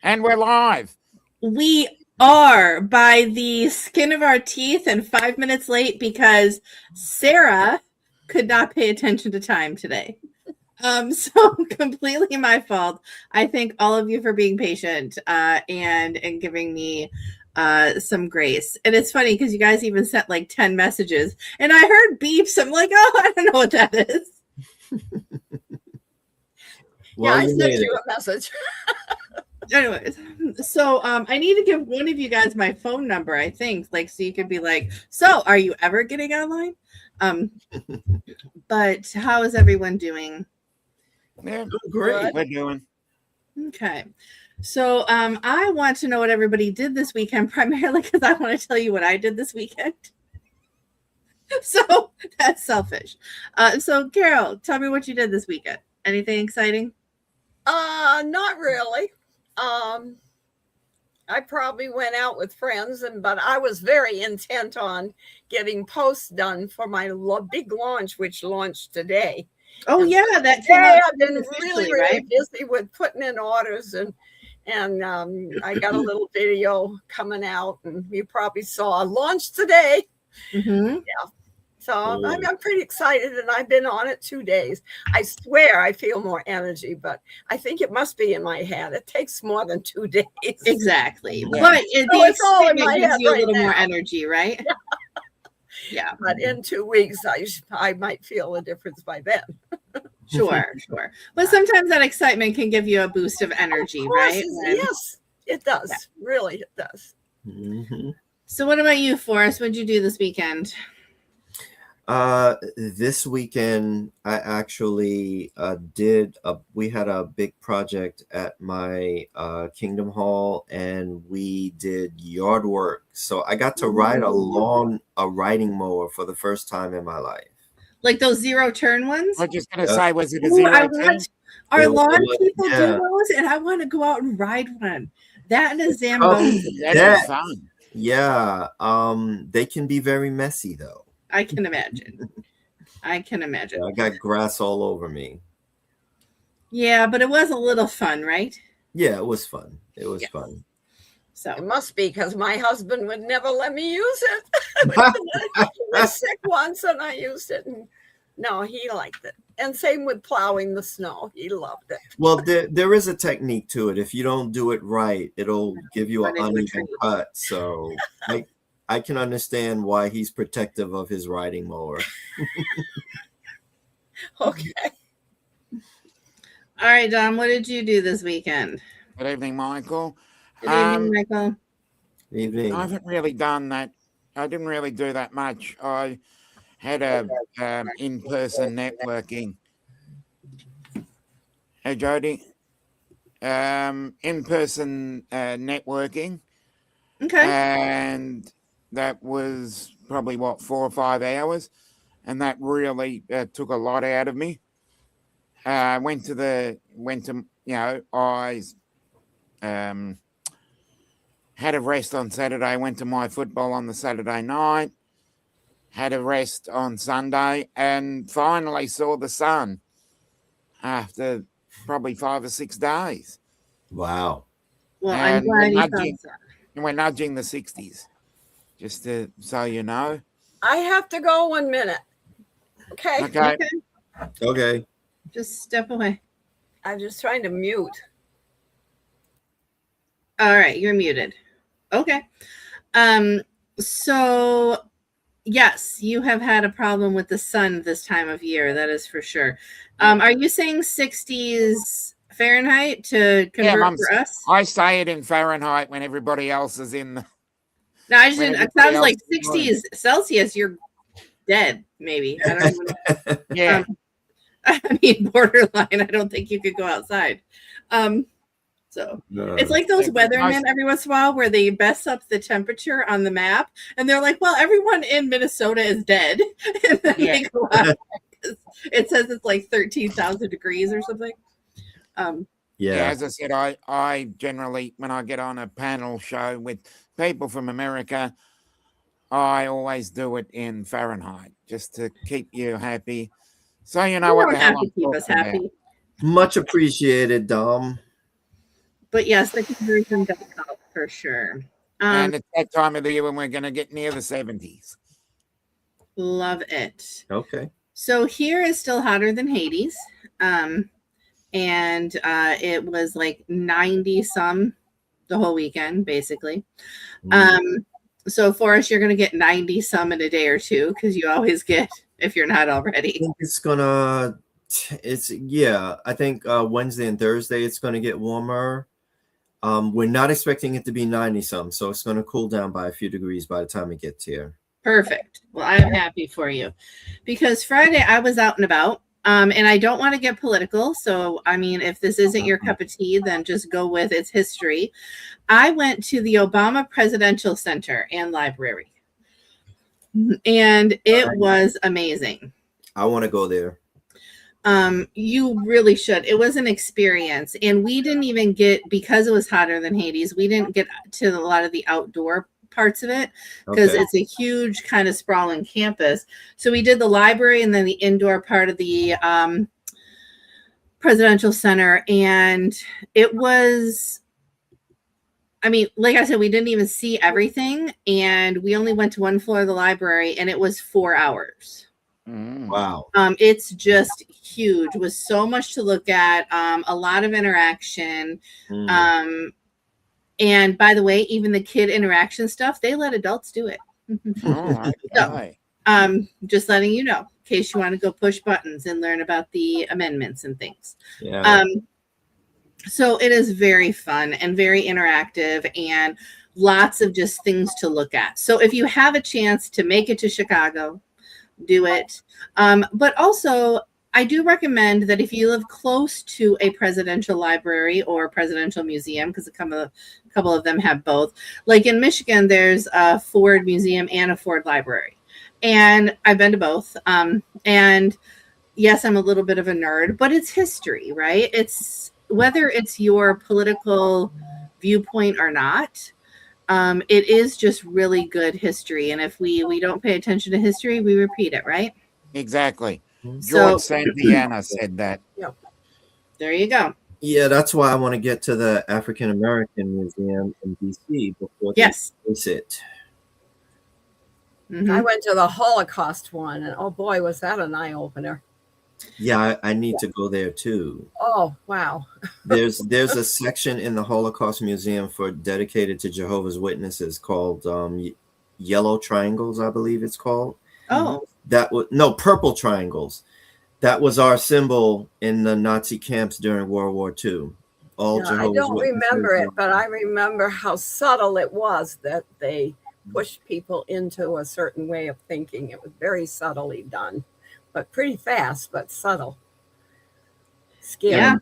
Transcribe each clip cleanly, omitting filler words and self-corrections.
And we're live. We are by the skin of our teeth and 5 minutes late because Sarah could not pay attention to time today. So completely my fault. I thank all of you for being patient and giving me some grace. And it's funny because you guys even sent like 10 messages and I heard beeps. I'm like, oh, I don't know what that is. Well, I sent you a message. Anyways, so I need to give one of you guys my phone number, I think, like so you could be like, so are you ever getting online? But how is everyone doing? Yeah, great. We're doing. Okay. So I want to know what everybody did this weekend, primarily because I want to tell you what I did this weekend. So that's selfish. So Carol, tell me what you did this weekend. Anything exciting? Not really. I probably went out with friends, but I was very intent on getting posts done for my big launch, which launched today. Oh and yeah, that came out. I've been really busy with putting in orders, and I got a little video coming out, and you probably saw launch today. Mm-hmm. Yeah. So I'm pretty excited, and I've been on it 2 days. I swear I feel more energy, but I think it must be in my head. It takes more than 2 days. Exactly. Yeah. But So it's all in my gives head you a right little more now. energy, right? Yeah. But in 2 weeks, I might feel a difference by then. Sure. But sometimes that excitement can give you a boost of energy, right? Yes, it does. Yeah. Really, it does. Mm-hmm. So what about you, Forrest? What'd you do this weekend? This weekend, I actually we had a big project at my Kingdom Hall, and we did yard work. So I got to ride a riding mower for the first time in my life. Like those zero turn ones? I was just going to say, was it a zero turn? Our lawn people do those, and I want to go out and ride one. That and a Zamboni. That's fun. Yeah. They can be very messy, though. I can imagine. I got grass all over me. Yeah, but it was a little fun, right? Yeah, it was fun. It was fun. So it must be because my husband would never let me use it. He was sick once and I used it. And no, he liked it. And same with plowing the snow. He loved it. Well, there is a technique to it. If you don't do it right, it'll give you an uneven cut. So I can understand why he's protective of his riding mower. Okay. All right, Dom, what did you do this weekend? Good evening, Michael. Good evening, Michael. Evening. I haven't really done that. I didn't really do that much. I had a in-person networking. Hey, Jody. In-person networking. Okay. And that was probably 4 or 5 hours, and that really took a lot out of me. I had a rest on Saturday. Went to my football on the Saturday night. Had a rest on Sunday, and finally saw the sun after probably 5 or 6 days. Wow. Well, I'm glad you found sun. And we're nudging the 60s. Just so you know. I have to go 1 minute. Okay. Just step away. I'm just trying to mute. All right, you're muted. Okay. So yes, you have had a problem with the sun this time of year. That is for sure. Are you saying 60s Fahrenheit to convert for us? I say it in Fahrenheit when everybody else is in the... No, I just didn't. I was like 60s Celsius. You're dead, maybe. I don't know. Yeah. I mean, borderline. I don't think you could go outside. So it's like those weathermen every once in a while where they mess up the temperature on the map, and they're like, "Well, everyone in Minnesota is dead," and then they go out. It says it's like 13,000 degrees or something. Yeah, as I said, I generally, when I get on a panel show with people from America, I always do it in Fahrenheit just to keep you happy. So you know what the hell I'm talking about. Much appreciated, Dom. But yes, the conversion does help for sure. And it's that time of the year when we're going to get near the 70s. Love it. Okay. So here is still hotter than Hades. And it was like 90 some the whole weekend, basically. So Forrest, you're going to get 90 some in a day or two, because you always get, if you're not I already. think I think Wednesday and Thursday it's gonna get warmer. We're not expecting it to be 90 some, so it's gonna cool down by a few degrees by the time it gets here. Perfect. Well, I'm happy for you, because Friday I was out and about. And I don't want to get political. So, I mean, if this isn't your cup of tea, then just go with its history. I went to the Obama Presidential Center and Library, and it was amazing. I want to go there. You really should. It was an experience. And we didn't even get, because it was hotter than Hades, we didn't get to a lot of the outdoor parts of it, because it's a huge kind of sprawling campus. So we did the library and then the indoor part of the presidential center, and it was, I mean, like I said, we didn't even see everything, and we only went to one floor of the library, and it was 4 hours. Wow. It's just huge, with so much to look at, a lot of interaction. And by the way, even the kid interaction stuff, they let adults do it. So, just letting you know, in case you want to go push buttons and learn about the amendments and things. Yeah. So it is very fun and very interactive, and lots of just things to look at. So if you have a chance to make it to Chicago, do it. But also, I do recommend that if you live close to a presidential library or presidential museum, because a couple of them have both. Like in Michigan, there's a Ford Museum and a Ford Library. And I've been to both. And yes, I'm a little bit of a nerd, but it's history, right? It's whether it's your political viewpoint or not, it is just really good history. And if we don't pay attention to history, we repeat it, right? Exactly. George So, Santayana said that. There you go. Yeah, that's why I want to get to the African American Museum in DC before they release it. I went to the Holocaust one, and oh boy, was that an eye opener. Yeah, I need to go there too. Oh, wow. There's a section in the Holocaust Museum dedicated to Jehovah's Witnesses called Yellow Triangles, I believe it's called. Oh. Purple Triangles. That was our symbol in the Nazi camps during World War II. I don't remember it, but I remember how subtle it was that they pushed people into a certain way of thinking. It was very subtly done, but pretty fast, but subtle. Scary.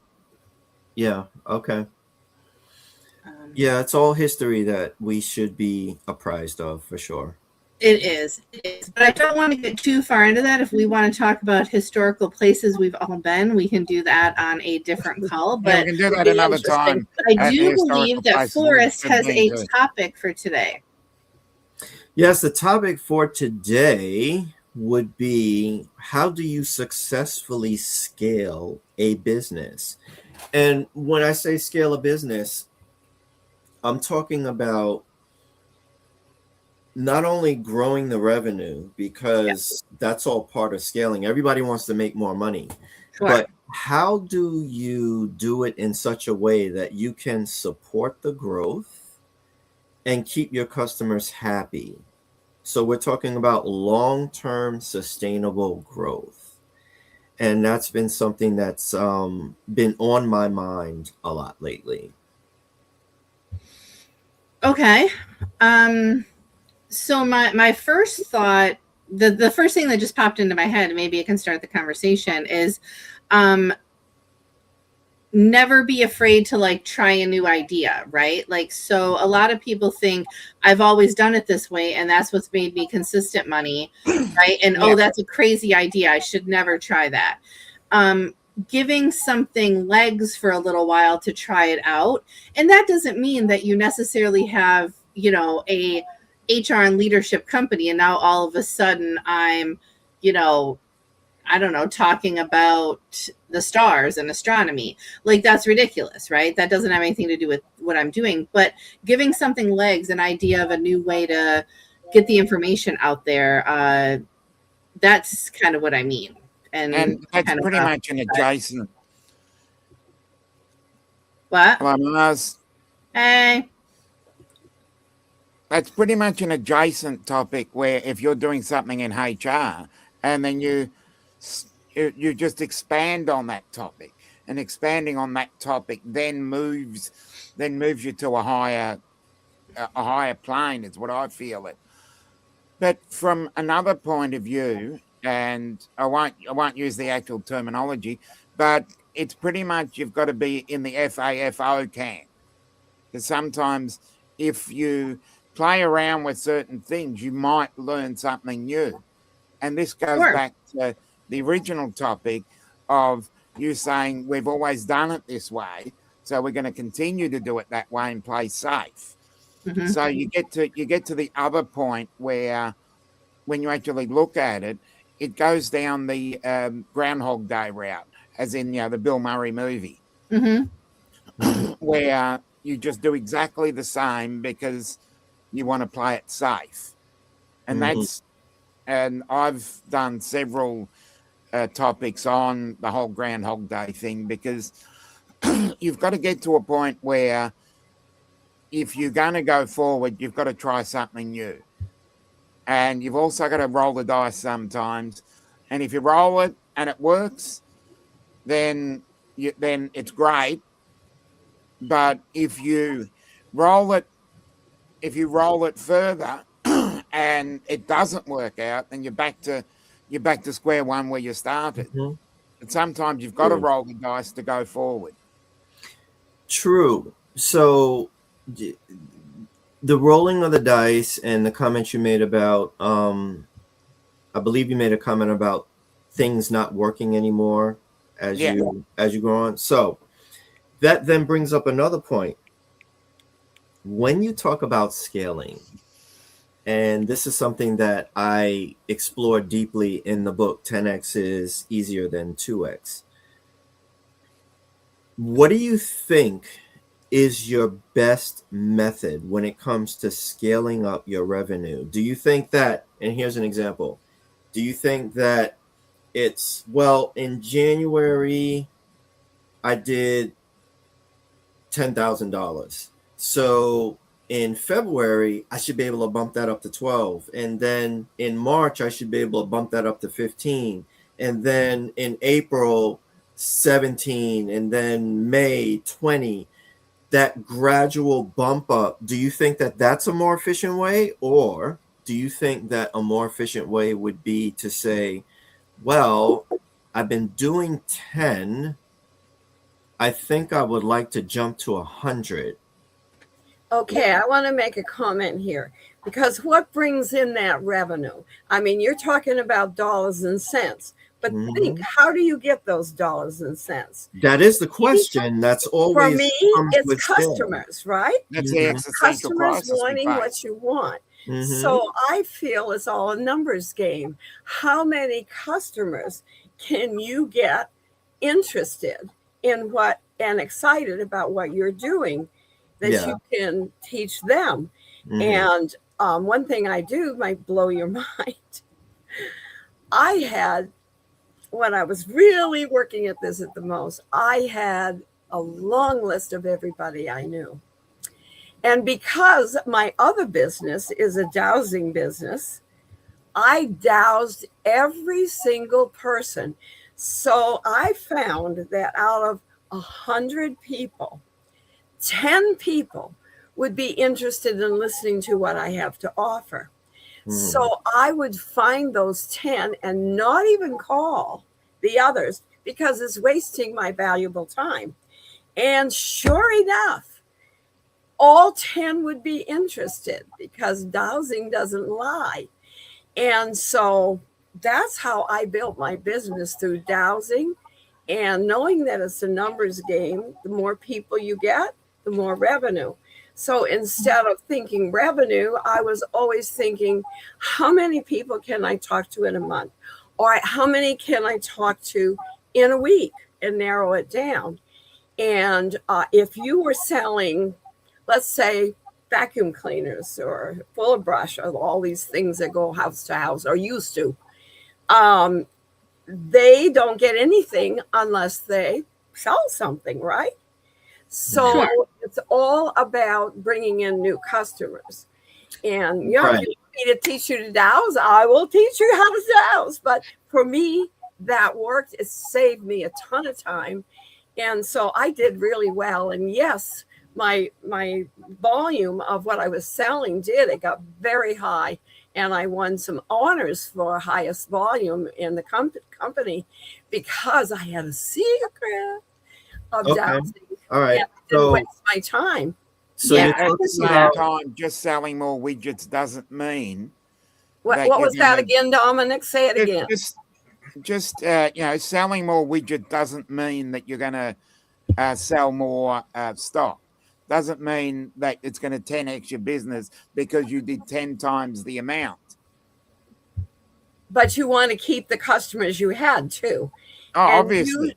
Yeah. Okay. Yeah, it's all history that we should be apprised of, for sure. It is. But I don't want to get too far into that. If we want to talk about historical places we've all been, we can do that on a different call. But we can do that another time. I do believe that Forrest has a topic for today. Yes, the topic for today would be, how do you successfully scale a business? And when I say scale a business, I'm talking about not only growing the revenue, because that's all part of scaling. Everybody wants to make more money. Sure. But how do you do it in such a way that you can support the growth and keep your customers happy? So we're talking about long-term sustainable growth. And that's been something that's been on my mind a lot lately. Okay. So my first thought, the first thing that just popped into my head, maybe it can start the conversation, is never be afraid to like try a new idea, right? Like, so a lot of people think I've always done it this way and that's what's made me consistent money, right? And oh, that's a crazy idea, I should never try that. Giving something legs for a little while to try it out. And that doesn't mean that you necessarily have, a HR and leadership company and now all of a sudden I'm, I don't know, talking about the stars and astronomy. Like, that's ridiculous, right? That doesn't have anything to do with what I'm doing. But giving something legs, an idea of a new way to get the information out there, that's kind of what I mean. And that's kind of pretty much an adjacent. what? Hello, Mars. Hey. That's pretty much an adjacent topic where if you're doing something in HR and then you just expand on that topic, and expanding on that topic then moves you to a higher plane is what I feel it. But from another point of view, and I won't use the actual terminology, but it's pretty much you've got to be in the FAFO camp. Because sometimes if you play around with certain things, you might learn something new. And this goes back to the original topic of you saying we've always done it this way, so we're going to continue to do it that way and play safe. Mm-hmm. So you get to the other point where when you actually look at it, it goes down the Groundhog Day route, as in the Bill Murray movie, mm-hmm. where you just do exactly the same because you want to play it safe. And mm-hmm. And I've done several topics on the whole Groundhog Day thing, because you've got to get to a point where if you're going to go forward, you've got to try something new. And you've also got to roll the dice sometimes. And if you roll it and it works, then it's great. But if you roll it further and it doesn't work out, then you're back to square one where you started. Mm-hmm. But sometimes you've got to roll the dice to go forward. True. So the rolling of the dice and the comments you made about, I believe you made a comment about things not working anymore as you go on. So that then brings up another point. When you talk about scaling, and this is something that I explore deeply in the book, 10X is easier than 2X. What do you think is your best method when it comes to scaling up your revenue? Do you think that, and here's an example, do you think that it's, well, in January, I did $10,000. So in February, I should be able to bump that up to 12. And then in March, I should be able to bump that up to 15. And then in April, 17. And then May, 20. That gradual bump up, do you think that that's a more efficient way? Or do you think that a more efficient way would be to say, well, I've been doing 10. I think I would like to jump to 100. Okay, I want to make a comment here, because what brings in that revenue? I mean, you're talking about dollars and cents, but think, how do you get those dollars and cents? That is the question. That's always for me. It's customers, right? That's customers wanting what you want. Mm-hmm. So I feel it's all a numbers game. How many customers can you get interested in what and excited about what you're doing that you can teach them? Mm-hmm. And one thing I do might blow your mind. I had, when I was really working at this at the most, I had a long list of everybody I knew. And because my other business is a dowsing business, I dowsed every single person. So I found that out of 100 people, 10 people would be interested in listening to what I have to offer. So I would find those 10 and not even call the others because it's wasting my valuable time. And sure enough, all 10 would be interested because dowsing doesn't lie. And so that's how I built my business, through dowsing and knowing that it's a numbers game. The more people you get, the more revenue. So instead of thinking revenue, I was always thinking, how many people can I talk to in a month? all right, how many can I talk to in a week and narrow it down? And if you were selling, let's say, vacuum cleaners or full brush or all these things that go house to house or used to, they don't get anything unless they sell something, right? So Sure. it's all about bringing in new customers. And you know, Right. if you want me to teach you to douse, I will teach you how to douse. But for me, that worked. It saved me a ton of time. And so I did really well. And yes, my volume of what I was selling it got very high. And I won some honors for highest volume in the company because I had a secret of Okay. dowsing. All right. And I didn't So, waste my time. so Yeah, you're At the talking same about time, just selling more widgets doesn't mean What that you're was that gonna again, Dominic? Say it again. just selling more widget doesn't mean that you're going to sell more stock. Doesn't mean that it's going to 10x your business because you did 10 times the amount. But you want to keep the customers you had too. Oh, And obviously.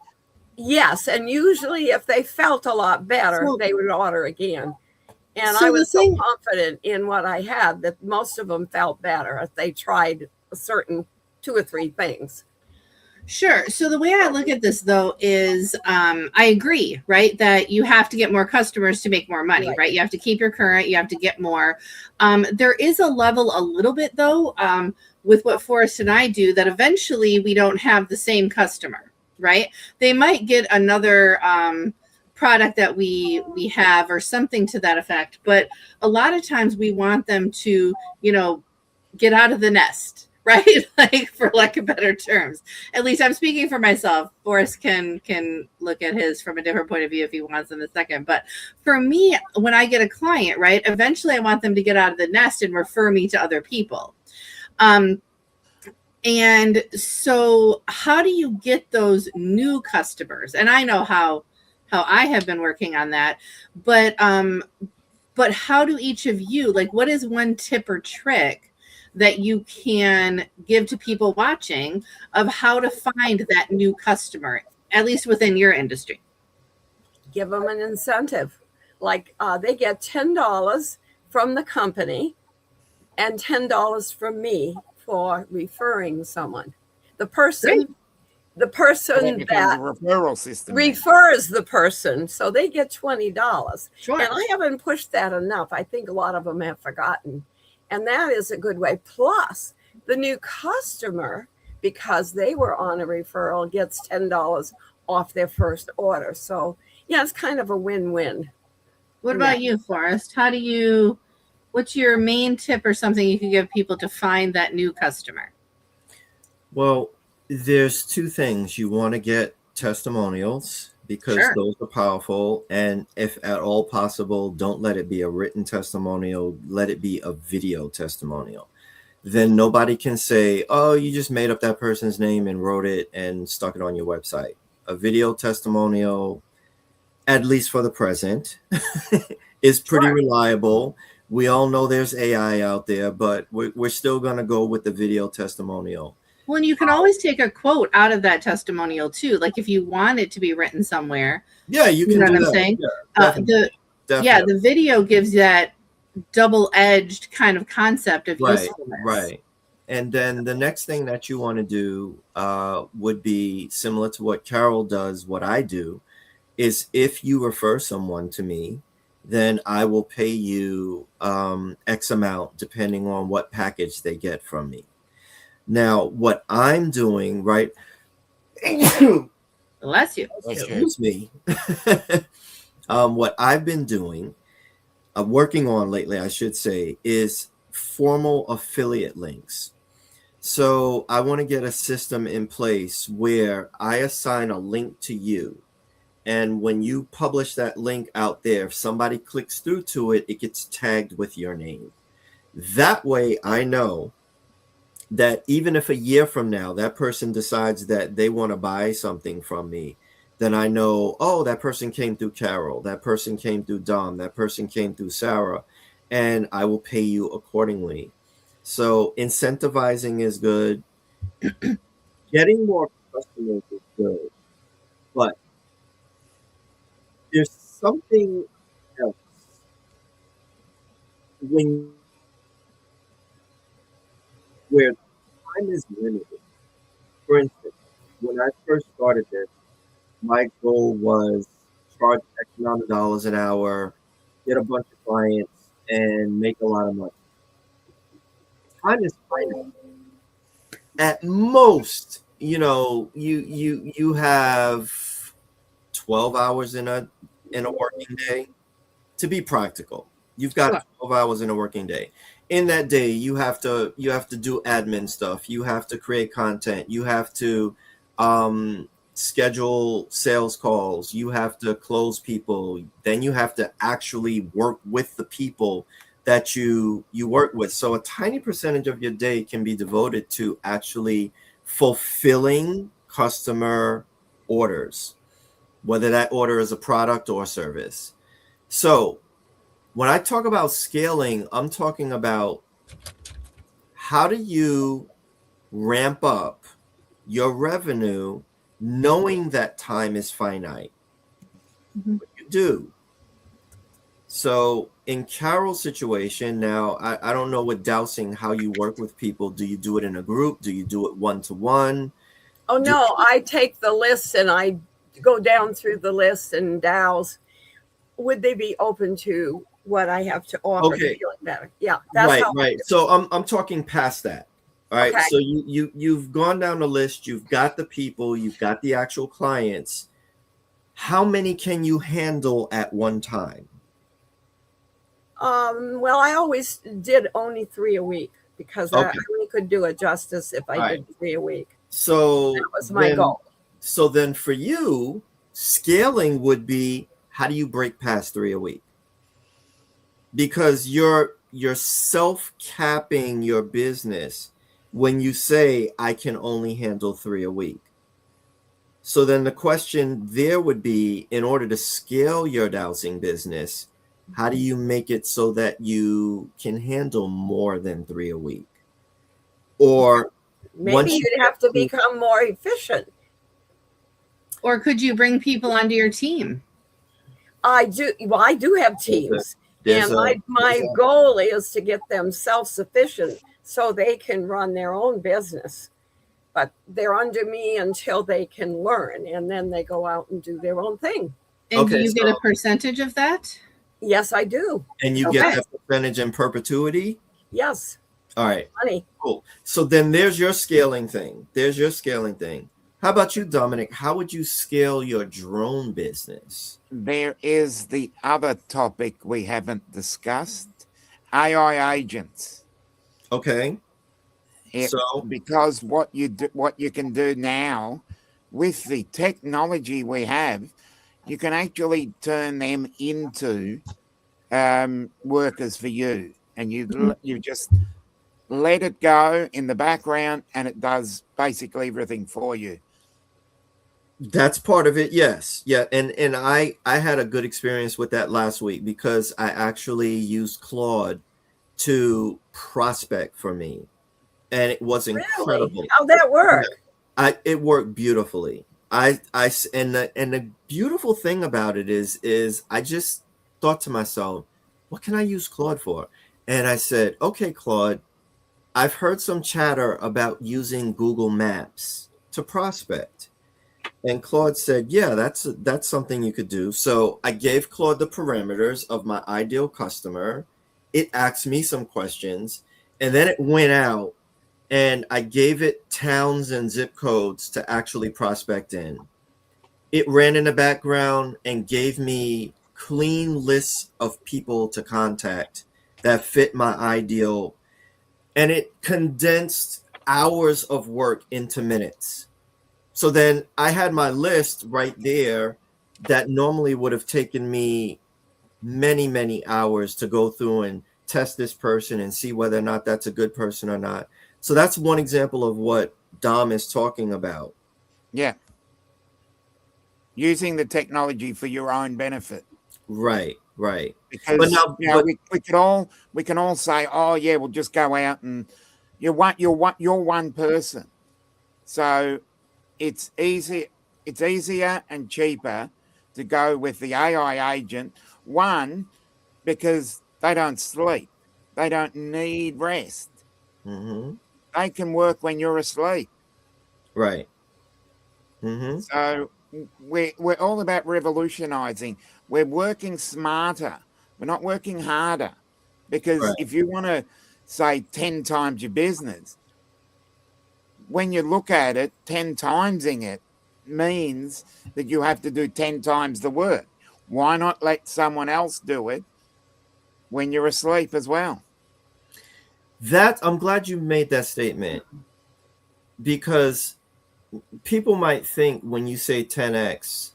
Yes, and usually if they felt a lot better, So- they would order again. And So I the was so thing- confident in what I had that most of them felt better if they tried a certain 2 or 3 things. Sure. So the way I look at this, though, is I agree, right? That you have to get more customers to make more money, right? You have to keep your current, you have to get more. There is a level a little bit, though, with what Forrest and I do that eventually we don't have the same customer, right? They might get another product that we have or something to that effect. But a lot of times we want them to, get out of the nest. Right, like for lack of better terms. At least I'm speaking for myself. Forrest can look at his from a different point of view if he wants in a second. But for me, when I get a client, right, eventually I want them to get out of the nest and refer me to other people. And so, how do you get those new customers? And I know how I have been working on that, but how do each of you, like, what is one tip or trick that you can give to people watching of how to find that new customer, at least within your industry? Give them an incentive. Like they get $10 from the company and $10 from me for referring someone. The person That becomes that a referral system. refers the person, so they get $20. Sure. And I haven't pushed that enough. I think a lot of them have forgotten. And that is a good way. Plus, the new customer, because they were on a referral, gets $10 off their first order. So, yeah, it's kind of a win-win. What about you, Forrest? What's your main tip or something you can give people to find that new customer? Well, there's 2 things. You want to get testimonials because Sure. those are powerful. And if at all possible, don't let it be a written testimonial. Let it be a video testimonial. Then nobody can say, oh, you just made up that person's name and wrote it and stuck it on your website. A video testimonial, at least for the present, is pretty reliable. We all know there's AI out there, but we're still going to go with the video testimonial. Well, and you can always take a quote out of that testimonial too. Like if you want it to be written somewhere. Yeah, you can know do what I'm that. saying? Yeah, definitely. The video gives that double-edged kind of concept of Right, usefulness. right. And then the next thing that you want to do would be similar to what Carol does. What I do is if you refer someone to me, then I will pay you X amount depending on what package they get from me. Now, what I'm doing, right? Bless you. Excuse me. What I've been doing, working on lately, I should say, is formal affiliate links. So I want to get a system in place where I assign a link to you. And when you publish that link out there, if somebody clicks through to it, it gets tagged with your name. That way I know that even if a year from now that person decides that they want to buy something from me, then I know, oh, that person came through Carol, that person came through Dom, that person came through Sarah, and I will pay you accordingly. So incentivizing is good. getting more customers is good, but there's something else when where time is limited. For instance, when I first started this, my goal was charge X amount of dollars an hour, get a bunch of clients, and make a lot of money. Time is finite. At most, you have 12 hours in a working day. To be practical, you've got Sure. 12 hours in a working day. In that day, you have to do admin stuff. You have to create content. You have to schedule sales calls. You have to close people. Then you have to actually work with the people that you work with. So a tiny percentage of your day can be devoted to actually fulfilling customer orders, whether that order is a product or service. So when I talk about scaling, I'm talking about how do you ramp up your revenue knowing that time is finite? Mhm. What you do. So in Carol's situation now, I don't know with dowsing how you work with people. Do you do it in a group? Do you do it one-to-one? Oh no, I take the list and I go down through the list and douse. Would they be open to what I have to offer to Okay. feel it better? Yeah, that's Right, how. right. So I'm talking past that. All right. Okay. So you've gone down the list, you've got the people, you've got the actual clients. How many can you handle at one time? Well, I always did only 3 a week because I Okay. only could do it justice if I All right. did 3 a week. So That was my goal. So then for you, scaling would be how do you break past 3 a week? Because you're self-capping your business when you say I can only handle 3 a week. So then the question there would be, in order to scale your dowsing business, how do you make it so that you can handle more than 3 a week? Or Maybe once you you'd have to become more efficient. Or could you bring people onto your team? I do. Well, I do have teams, there's and my goal is to get them self-sufficient so they can run their own business. But they're under me until they can learn, and then they go out and do their own thing. And do Okay, you get a so- percentage of that? Yes, I do. and you Okay. get that percentage in perpetuity? Yes, All right, money. cool. So then there's your scaling thing. How about you, Dominic? How would you scale your drone business? There is the other topic we haven't discussed, AI agents. Okay. So Because what you can do now with the technology we have, you can actually turn them into workers for you, and you just let it go in the background, and it does basically everything for you. that's part of it, yes. Yeah, and I had a good experience with that last week because I actually used Claude to prospect for me, and it was incredible. Really? How'd that work? It worked beautifully. And the beautiful thing about it is I just thought to myself, what can I use Claude for? And I said, okay, Claude, I've heard some chatter about using Google Maps to prospect. And Claude said, yeah, that's something you could do. So I gave Claude the parameters of my ideal customer. It asked me some questions, and then it went out and I gave it towns and zip codes to actually prospect in. It ran in the background and gave me clean lists of people to contact that fit my ideal. And it condensed hours of work into minutes. So then I had my list right there that normally would have taken me many, many hours to go through and test this person and see whether or not that's a good person or not. So that's one example of what Dom is talking about. Yeah, using the technology for your own benefit. Right. Because we can all say, oh yeah, we'll just go out and you're one person. So it's easier and cheaper to go with the AI agent. One, because they don't sleep. They don't need rest. Mm-hmm. They can work when you're asleep. Right. Mm-hmm. So we're all about revolutionizing. We're working smarter. We're not working harder. Because Right. if you want to say 10 times your business, when you look at it, 10 timesing it means that you have to do 10 times the work. Why not let someone else do it when you're asleep as well? I'm glad you made that statement, because people might think when you say 10x,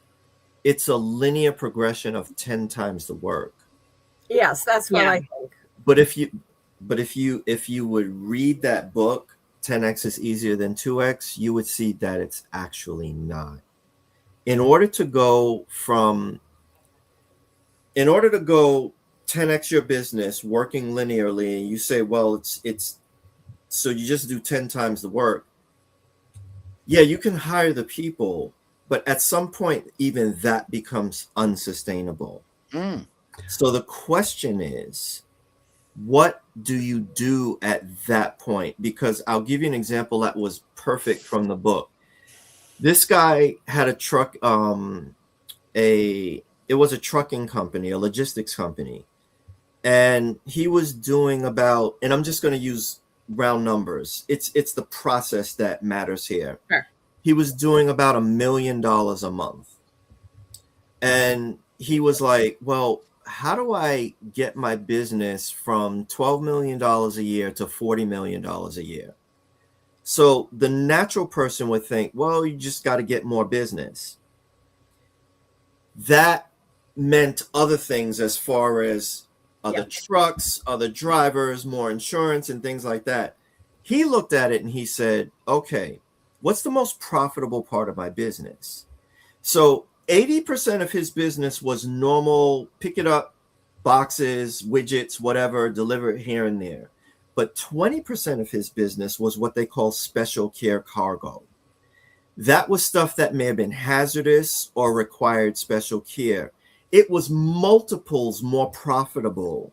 it's a linear progression of 10 times the work. Yes, that's what Yeah. I think. But if you would read that book, 10x is easier than 2x, you would see that it's actually not. In order to go 10x your business working linearly, and you say, well, it's so you just do 10 times the work. Yeah, you can hire the people, but at some point, even that becomes unsustainable. Mm. So the question is, what do you do at that point? Because I'll give you an example that was perfect from the book. This guy had a truck, it was a trucking company, a logistics company. And he was doing about, and I'm just going to use round numbers. It's the process that matters here. Sure. He was doing about $1 million a month. And he was like, well, how do I get my business from $12 million a year to $40 million a year? So the natural person would think, well, you just got to get more business. That meant other things as far as other trucks, other drivers, more insurance, and things like that. He looked at it and he said, okay, what's the most profitable part of my business? So 80% of his business was normal, pick it up, boxes, widgets, whatever, deliver it here and there. But 20% of his business was what they call special care cargo. That was stuff that may have been hazardous or required special care. It was multiples more profitable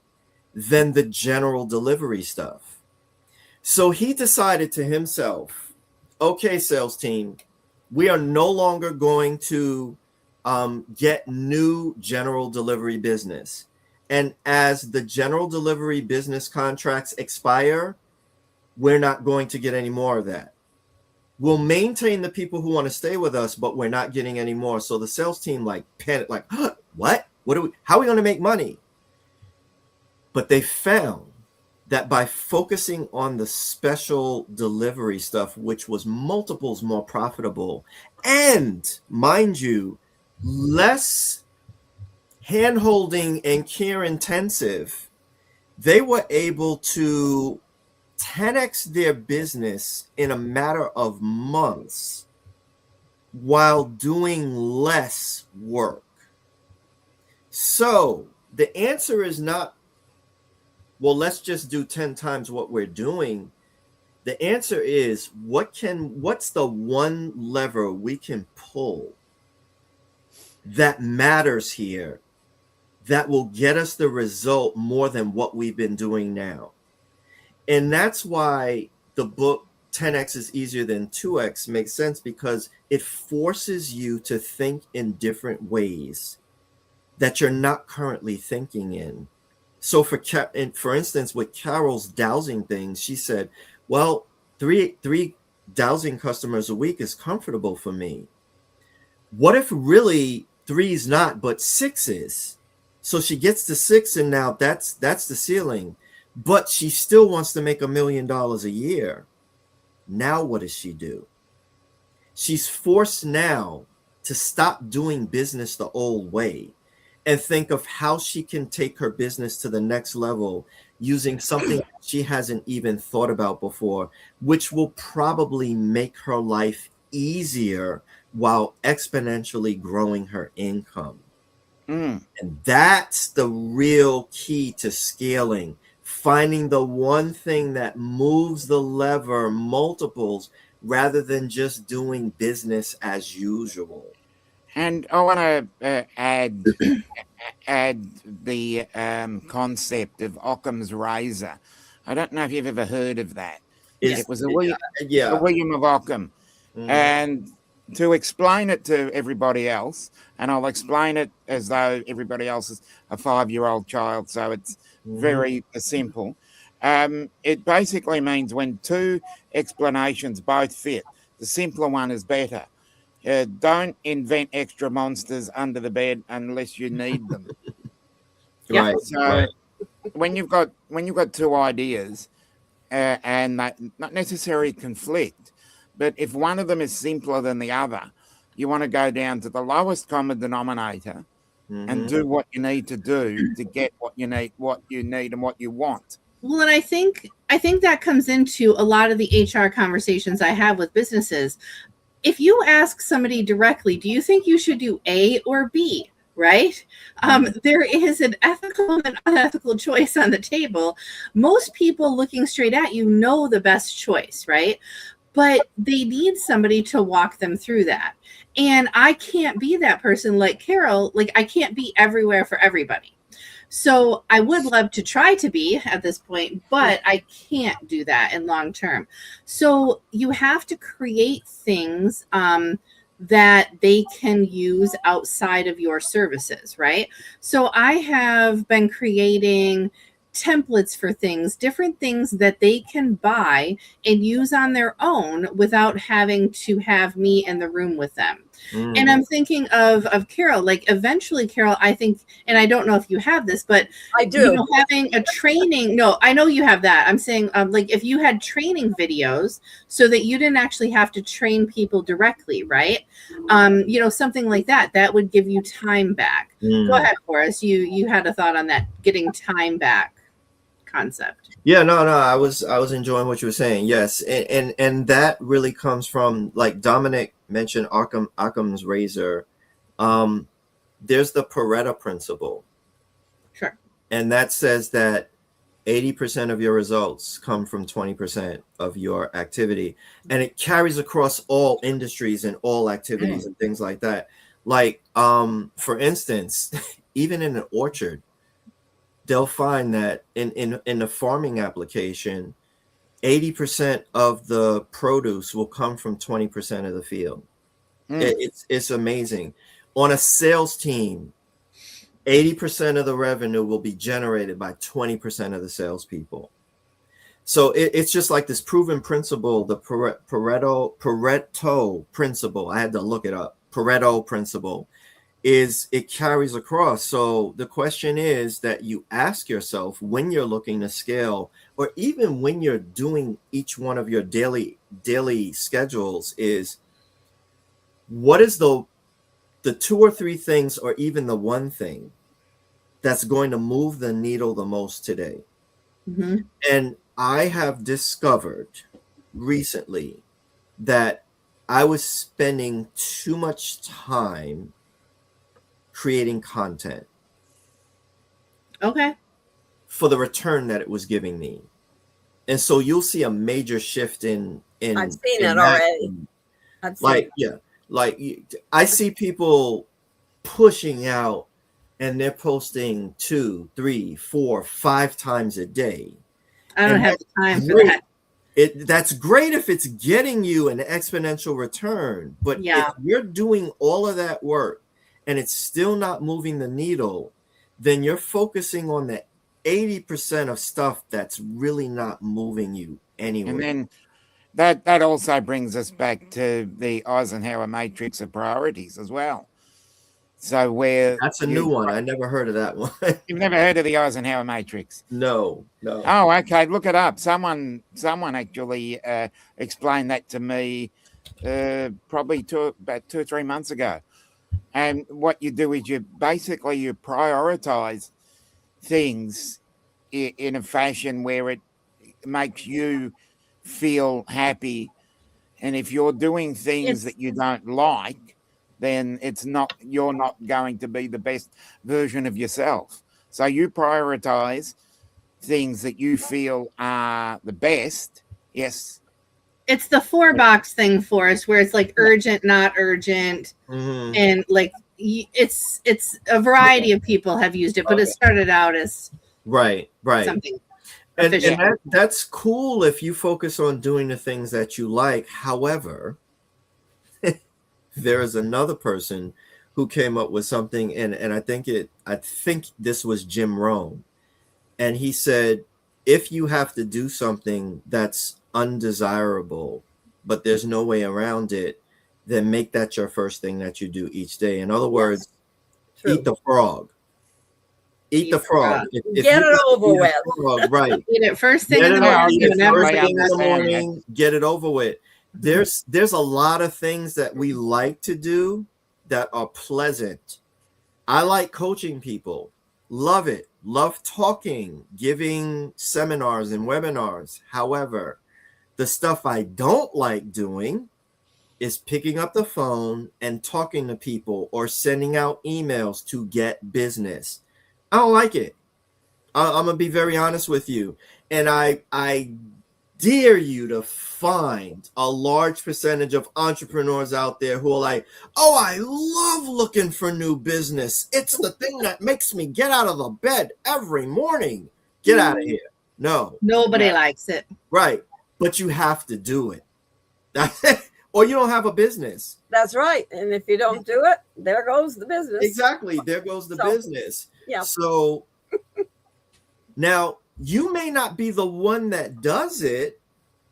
than the general delivery stuff. So he decided to himself, okay, sales team, we are no longer going to get new general delivery business. And as the general delivery business contracts expire, we're not going to get any more of that. We'll maintain the people who want to stay with us, but we're not getting any more. So the sales team panicked, what? How are we going to make money? But they found that by focusing on the special delivery stuff, which was multiples more profitable, and mind you, less hand-holding and care intensive, they were able to 10x their business in a matter of months while doing less work. So the answer is not, well, let's just do 10 times what we're doing. The answer is, what's the one lever we can pull that matters here that will get us the result more than what we've been doing now? And that's why the book 10x is easier than 2x makes sense, because it forces you to think in different ways that you're not currently thinking in. So for instance, with Carol's dowsing things, she said, well, three dowsing customers a week is comfortable for me. What if really 3 is not, but 6 is? So she gets to 6, and now that's the ceiling. But she still wants to make $1 million a year. Now what does she do? She's forced now to stop doing business the old way and think of how she can take her business to the next level using something she hasn't even thought about before, which will probably make her life easier while exponentially growing her income. Mm. And that's the real key to scaling. Finding the one thing that moves the lever multiples rather than just doing business as usual. And I want to add the concept of Occam's razor. I don't know if you've ever heard of that. Is It was a yeah. William of Ockham. Mhm. And to explain it to everybody else, and I'll explain it as though everybody else is a 5-year-old child, so it's very simple. It basically means when two explanations both fit, the simpler one is better. Don't invent extra monsters under the bed unless you need them. Yeah. Right. So Right. when you've got two ideas and that not necessarily conflict, but if one of them is simpler than the other, you want to go down to the lowest common denominator and Mhm. do what you need to do to get what you need and what you want. Well, and I think that comes into a lot of the HR conversations I have with businesses. If you ask somebody directly, do you think you should do A or B? Right? There is an ethical and unethical choice on the table. Most people looking straight at you know the best choice, right? But they need somebody to walk them through that. And I can't be that person like Carol. Like, I can't be everywhere for everybody. So I would love to try to be at this point, but I can't do that in long term. So you have to create things that they can use outside of your services, right? So I have been creating templates for things, different things that they can buy and use on their own without having to have me in the room with them. And I'm thinking of Carol, like eventually, Carol, I think, and I don't know if you have this, but I do. you know, having a training, no, I know you have that. I'm saying like if you had training videos so that you didn't actually have to train people directly, right? You know, something like that, that would give you time back. Go ahead, Forrest. You had a thought on that getting time back concept. Yeah, no, I was enjoying what you were saying. Yes, and that really comes from, like Dominic mentioned, Occam's razor. There's the Pareto principle, Sure. and that says that 80% of your results come from 20% of your activity, and it carries across all industries and all activities and things like that. Like, for instance, even in an orchard, they'll find that in the farming application, 80% of the produce will come from 20% of the field. It's amazing. On a sales team, 80% of the revenue will be generated by 20% of the salespeople. So it's just like this proven principle, the Pareto principle. I had to look it up. Pareto principle is it carries across. So the question is that you ask yourself when you're looking to scale, or even when you're doing each one of your daily schedules, is what is the 2 or 3 things, or even the one thing that's going to move the needle the most today? Mm-hmm. And I have discovered recently that I was spending too much time creating content. Okay. For the return that it was giving me. And so you'll see a major shift in I've seen in it that. already. I've seen Like, yeah, like I see people pushing out and they're posting 2, 3, 4, 5 times a day. I don't And have the time for great. that. That's great if it's getting you an exponential return. But Yeah. if you're doing all of that work and it's still not moving the needle, then you're focusing on the 80% of stuff that's really not moving you anywhere. And then that also brings us back to the Eisenhower matrix of priorities as well. So where That's a new one. I never heard of that one. You've never heard of the Eisenhower matrix? No. Oh, okay. Look it up. Someone actually explained that to me probably about 2 or 3 months ago. And what you do is you prioritize things in a fashion where it makes you feel happy. And if you're doing things that you don't like, then you're not going to be the best version of yourself. So you prioritize things that you feel are the best. Yes. It's the 4-box thing for us, where it's like urgent, not urgent, Mhm. and like it's a variety of people have used it, but it started out as Right. something And official. that's cool if you focus on doing the things that you like. However, there is another person who came up with something, and I think this was Jim Rohn, and he said, if you have to do something that's undesirable, but there's no way around it, then make that your first thing that you do each day. In other words, True. eat the frog. Eat the frog. If Get you it gotta over eat a with. frog, right? Eat it first thing Get in the it over, morning. eat it Whenever first I thing in the understand that. morning. Get it over with. There's a lot of things that we like to do that are pleasant. I like coaching people. Love it. Love talking, giving seminars and webinars. However, the stuff I don't like doing is picking up the phone and talking to people or sending out emails to get business. I don't like it. I'm gonna be very honest with you, and I dare you to find a large percentage of entrepreneurs out there who are like, "Oh, I love looking for new business. It's the thing that makes me get out of the bed every morning." Get out of here. No, Nobody Yeah. likes it. right? But you have to do it, or you don't have a business. That's right. And if you don't do it, there goes the business. Exactly. There goes the So, business. yeah. So now you may not be the one that does it.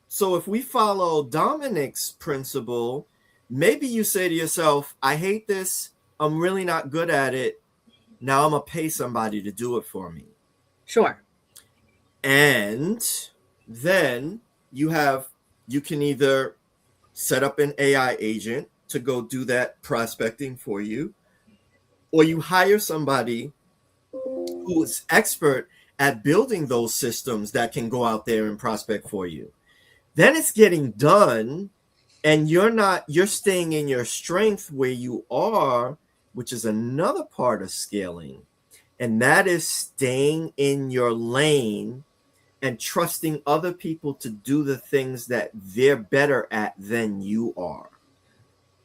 So if we follow Dominic's principle, maybe you say to yourself, I hate this. I'm really not good at it. Now I'm going to pay somebody to do it for me. Sure. And then you can either set up an AI agent to go do that prospecting for you, or you hire somebody who is expert at building those systems that can go out there and prospect for you. Then it's getting done, and you're staying in your strength where you are, which is another part of scaling. And that is staying in your lane and trusting other people to do the things that they're better at than you are.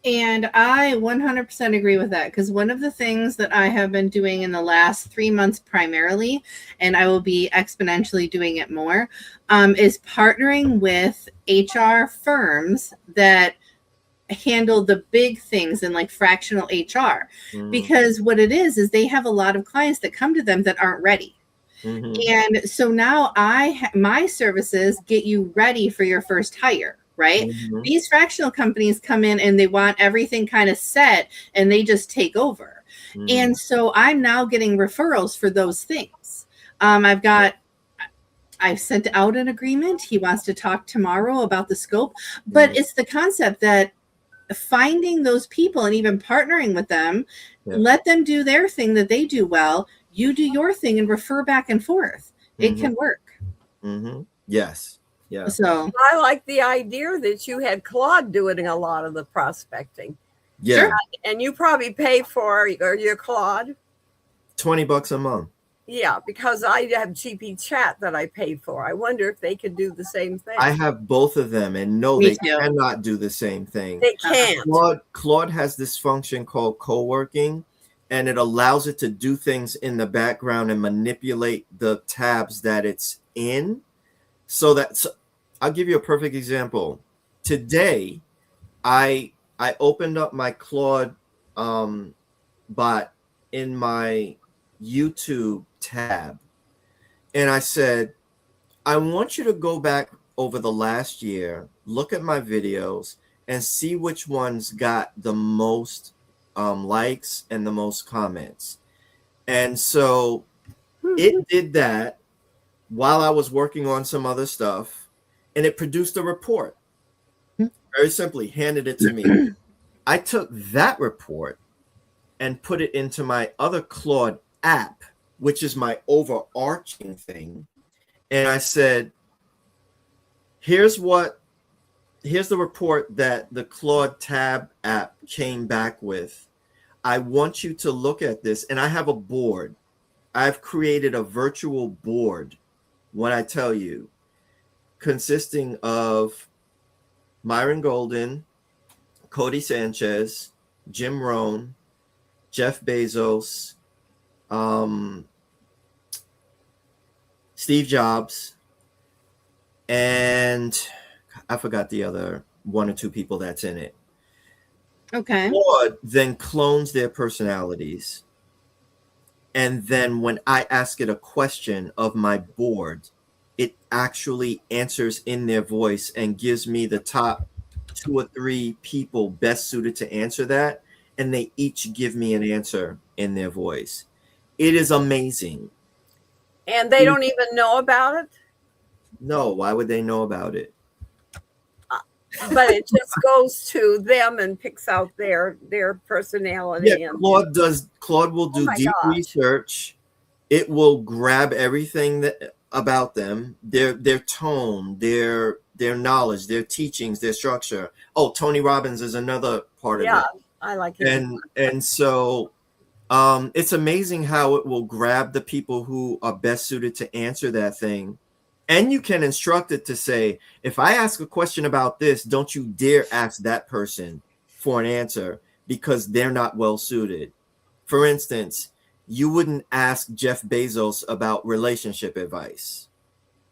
And I 100% agree with that, because one of the things that I have been doing in the last 3 months primarily, and I will be exponentially doing it more, is partnering with HR firms that handle the big things in like fractional HR. Because what it is they have a lot of clients that come to them that aren't ready. And so now my services get you ready for your first hire. Right? These fractional companies come in and they want everything kind of set, and they just take over. And so I'm now getting referrals for those things. I've sent out an agreement. He wants to talk tomorrow about the scope, but it's the concept that finding those people and even partnering with them, let them do their thing that they do well. You do your thing and refer back and forth. It can work. Yes. Yeah. So I like the idea that you had Claude doing a lot of the prospecting. Yeah. Sure. And you probably pay for your Claude. $20 a month. Yeah, because I have GP Chat that I pay for. I wonder if they could do the same thing. I have both of them, and no, Me they too. cannot do the same thing. They can't. Claude has this function called co-working, and it allows it to do things in the background and manipulate the tabs that it's in. So I'll give you a perfect example. Today, I opened up my Claude bot in my YouTube tab, and I said, I want you to go back over the last year, look at my videos, and see which ones got the most likes and the most comments. And so it did that while I was working on some other stuff, and it produced a report. Very simply, handed it to me. I took that report and put it into my other Claude app, which is my overarching thing. And I said, here's the report that the Claude Tab app came back with. I want you to look at this. And I have a board. I've created a virtual board, when I tell you, consisting of Myron Golden, Cody Sanchez, Jim Rohn, Jeff Bezos, Steve Jobs, and I forgot the other one or two people that's in it. Okay. Claude then clones their personalities. And then when I ask it a question of my board, it actually answers in their voice and gives me the top 2 or 3 people best suited to answer that. And they each give me an answer in their voice. It is amazing. And they don't even know about it? No, why would they know about it? But it just goes to them and picks out their personality. Yeah, and Claude will do my deep gosh. research. It will grab everything that about them, their tone, their knowledge, their teachings, their structure. Oh, Tony Robbins is another part of it. I like it. And so it's amazing how it will grab the people who are best suited to answer that thing. And you can instruct it to say, if I ask a question about this, don't you dare ask that person for an answer because they're not well suited. For instance, you wouldn't ask Jeff Bezos about relationship advice.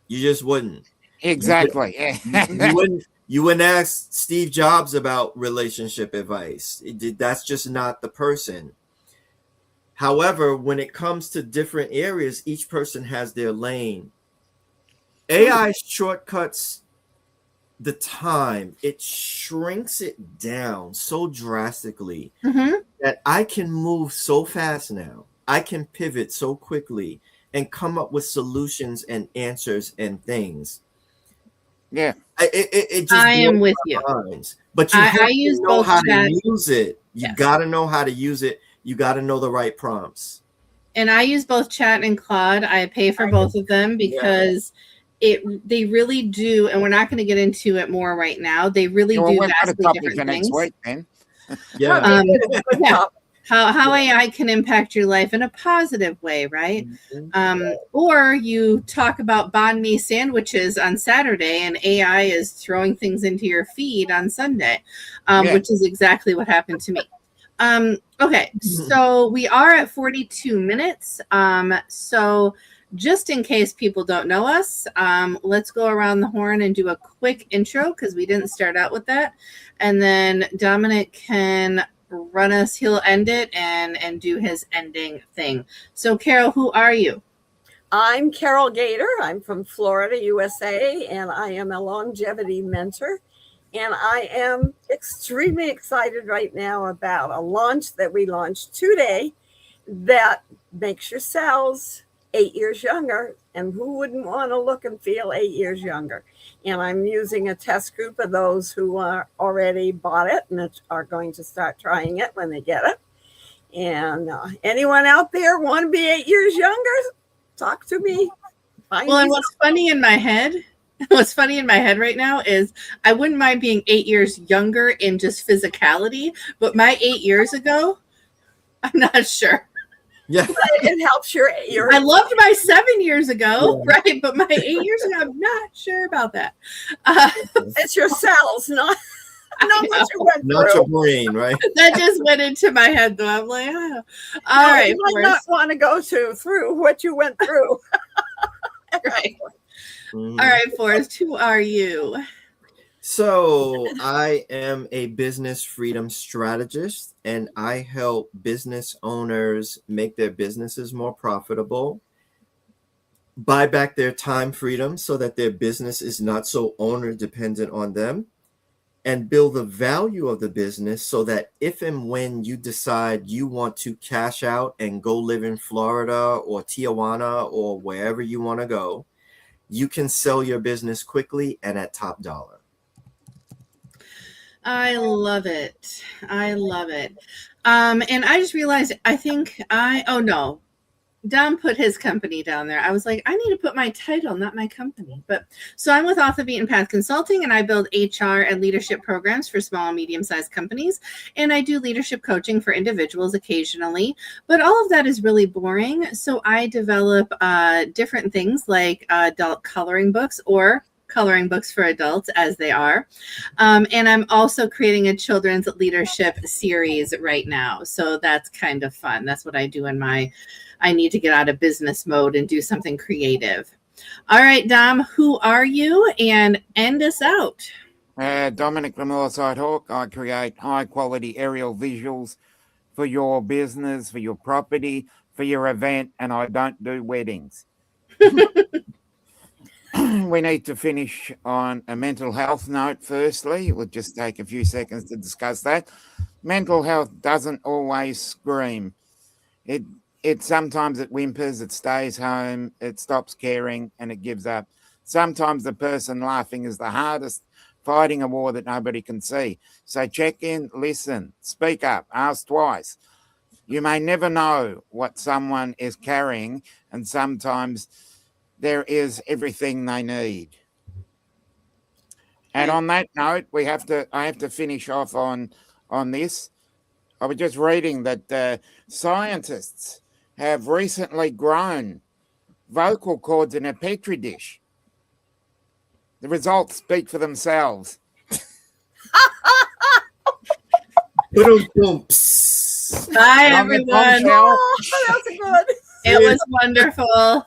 You just wouldn't. Exactly. You wouldn't ask Steve Jobs about relationship advice. That's just not the person. However, when it comes to different areas, each person has their lane. AI shortcuts the time. It shrinks it down so drastically that I can move so fast now. I can pivot so quickly and come up with solutions and answers and things. Yeah. It just I am with you. minds. But you have to know how to use it. You got to know how to use it. You got to know the right prompts. And I use both Chat and Claude. I pay for both of them because they really do, and we're not going to get into it more right now. They really do vastly different things. Week, then. Yeah. How AI can impact your life in a positive way, right? Or you talk about banh mi sandwiches on Saturday and AI is throwing things into your feed on Sunday, which is exactly what happened to me. Okay, so we are at 42 minutes. So just in case people don't know us, let's go around the horn and do a quick intro because we didn't start out with that. And then Dominic can run us, he'll end it and do his ending thing. So Carol, who are you? I'm Carol Gator. I'm from Florida, USA, and I am a longevity mentor. And I am extremely excited right now about a launch that we launched today that makes your cells 8 years younger. And who wouldn't want to look and feel 8 years younger? And I'm using a test group of those who are already bought it and are going to start trying it when they get it. And anyone out there want to be 8 years younger? Talk to me. And what's funny in my head right now is I wouldn't mind being 8 years younger in just physicality, but my 8 years ago, I'm not sure. Yeah, it helps your. I loved my 7 years ago, right? But my 8 years ago, I'm not sure about that. It's your cells, not what you went through. Not your brain, right? That just went into my head, though. I'm like, oh. All right, you might not want to go through what you went through. Right. All right, Forrest, who are you? So I am a business freedom strategist, and I help business owners make their businesses more profitable, buy back their time freedom so that their business is not so owner dependent on them, and build the value of the business so that if and when you decide you want to cash out and go live in Florida or Tijuana or wherever you want to go, you can sell your business quickly and at top dollar. I love it. I love it. And I just realized, Dom put his company down there. I was like, I need to put my title, not my company. But so I'm with Off the Beaten Path Consulting, and I build HR and leadership programs for small and medium-sized companies. And I do leadership coaching for individuals occasionally. But all of that is really boring. So I develop different things like adult coloring books or coloring books for adults, as they are. And I'm also creating a children's leadership series right now. So that's kind of fun. That's what I do in I need to get out of business mode and do something creative. All right, Dom, who are you? And end us out. Dominic the Moorside Hawk. I create high quality aerial visuals for your business, for your property, for your event, and I don't do weddings. We need to finish on a mental health note firstly. We'll just take a few seconds to discuss that. Mental health doesn't always scream. It sometimes it whimpers, it stays home, it stops caring, and it gives up. Sometimes the person laughing is the hardest, fighting a war that nobody can see. So check in, listen, speak up, ask twice. You may never know what someone is carrying, and sometimes there is everything they need. And on that note, I have to finish off on this. I was just reading that scientists have recently grown vocal cords in a petri dish. The results speak for themselves. Bye, everyone. Oh, that's good. It was wonderful.